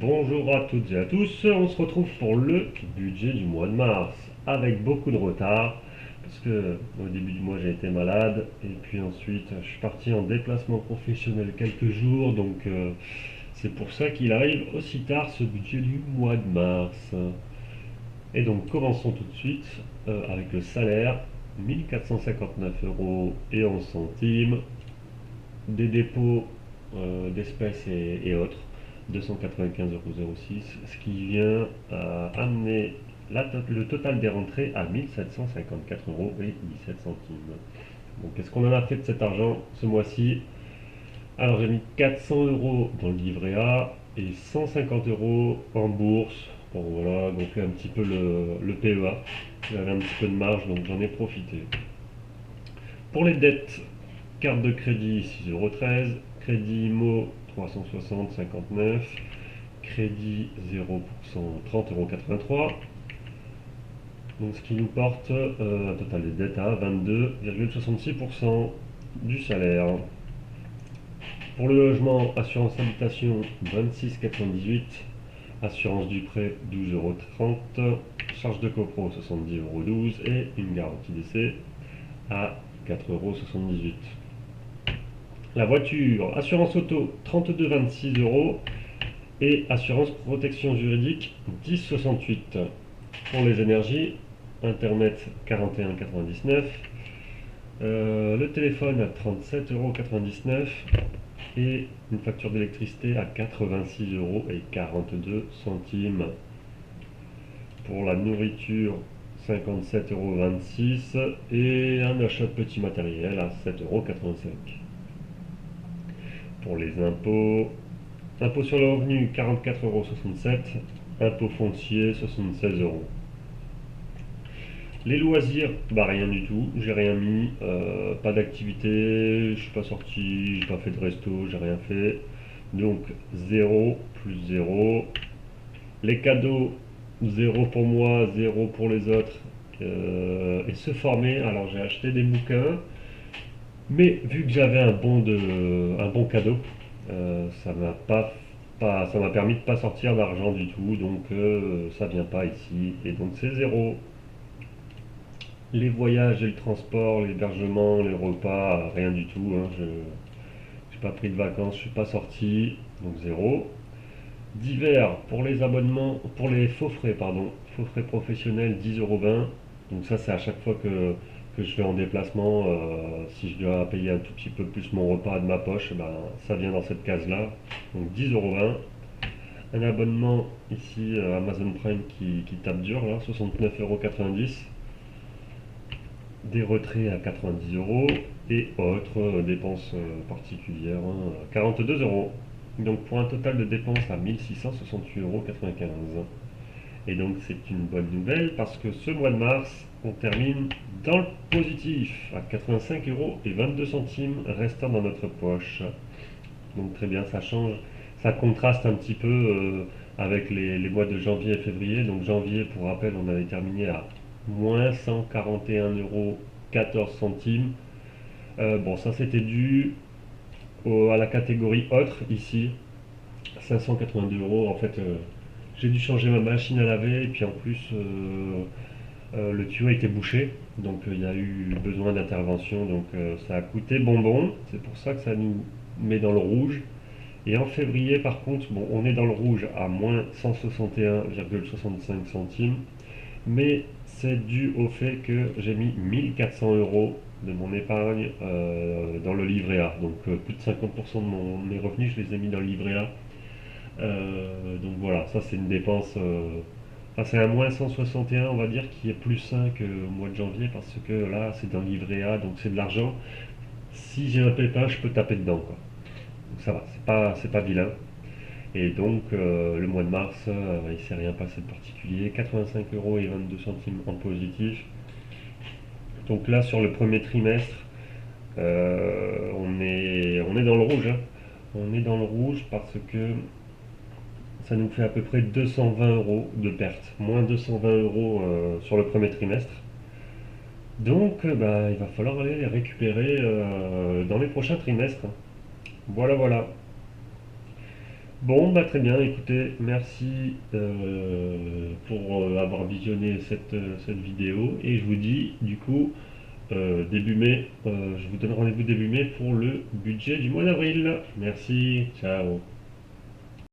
Bonjour à toutes et à tous, on se retrouve pour le budget du mois de mars avec beaucoup de retard parce que au début du mois j'ai été malade et puis ensuite je suis parti en déplacement professionnel quelques jours donc c'est pour ça qu'il arrive aussi tard ce budget du mois de mars. Et donc commençons tout de suite avec le salaire 1459 € et 11 centimes, des dépôts d'espèces et autres 295,06 €, ce qui vient amener le total des rentrées à 1754,17 €. Donc qu'est-ce qu'on en a fait de cet argent ce mois-ci? Alors j'ai mis 400 € dans le livret A et 150 € en bourse pour voilà, gonfler un petit peu le PEA. J'avais un petit peu de marge donc j'en ai profité. Pour les dettes, carte de crédit 6,13 €, crédit IMO 360,59, crédit 0% 30,83 €. Donc ce qui nous porte un total des dettes à 22,66% du salaire. Pour le logement, assurance habitation 26,98 €, assurance du prêt 12,30 €, charge de copro 70,12 € et une garantie d'essai à 4,78 €. La voiture, assurance auto 32,26 € et assurance protection juridique 10,68 €. Pour les énergies, internet 41,99 €, le téléphone à 37,99 € et une facture d'électricité à 86,42 €. Pour la nourriture, 57,26 € et un achat de petit matériel à 7,85 €. Pour les impôts, impôt sur le revenu 44,67 €, impôt foncier 76 €. Les loisirs, bah rien du tout, j'ai rien mis, pas d'activité, je suis pas sorti, j'ai pas fait de resto, j'ai rien fait. Donc 0 plus 0. Les cadeaux, 0 pour moi, 0 pour les autres. Et se former, alors j'ai acheté des bouquins, mais vu que j'avais un bon cadeau, ça m'a permis de pas sortir d'argent du tout, donc ça vient pas ici, et donc c'est 0. Les voyages et le transport, l'hébergement, les repas, rien du tout, hein, je n'ai pas pris de vacances, je suis pas sorti, donc 0. Divers, pour les abonnements, pour les faux frais, pardon, faux frais professionnels 10,20 €. Donc ça c'est à chaque fois que je vais en déplacement, si je dois payer un tout petit peu plus mon repas de ma poche, ben, ça vient dans cette case-là. Donc 10,20 €. Un abonnement ici Amazon Prime qui tape dur là, 69,90 €. Des retraits à 90 € et autres dépenses particulières, hein, 42 €. Donc pour un total de dépenses à 1668,95 €. Et donc c'est une bonne nouvelle parce que ce mois de mars, on termine dans le positif à 85,22 € restant dans notre poche. Donc très bien, ça change, ça contraste un petit peu avec les mois de janvier et février. Donc janvier, pour rappel, on avait terminé à moins 141,14 €. Bon, ça c'était dû à la catégorie autre ici, 582 € en fait. J'ai dû changer ma machine à laver et puis en plus le tuyau était bouché, donc il y a eu besoin d'intervention, donc ça a coûté bonbon, c'est pour ça que ça nous met dans le rouge. Et en février par contre, bon, on est dans le rouge à moins 161,65 centimes, mais c'est dû au fait que j'ai mis 1400 € de mon épargne dans le livret A. Donc plus de 50% de mes revenus, je les ai mis dans le livret A. Donc voilà, ça c'est une dépense. Enfin, c'est un moins 161, on va dire, qui est plus sain que au mois de janvier, parce que là c'est dans le livret A, donc c'est de l'argent. Si j'ai un pépin, je peux taper dedans, quoi. Donc ça va, c'est pas vilain. Et donc le mois de mars, il ne s'est rien passé de particulier. 85,22 € en positif. Donc là, sur le premier trimestre, on est dans le rouge, hein. On est dans le rouge parce que ça nous fait à peu près 220 € de perte. Moins 220 € sur le premier trimestre. Donc bah, il va falloir aller les récupérer dans les prochains trimestres. Voilà, voilà. Bon, bah très bien, écoutez, merci pour avoir visionné cette vidéo et je vous dis du coup début mai, je vous donne rendez-vous début mai pour le budget du mois d'avril. Merci, ciao.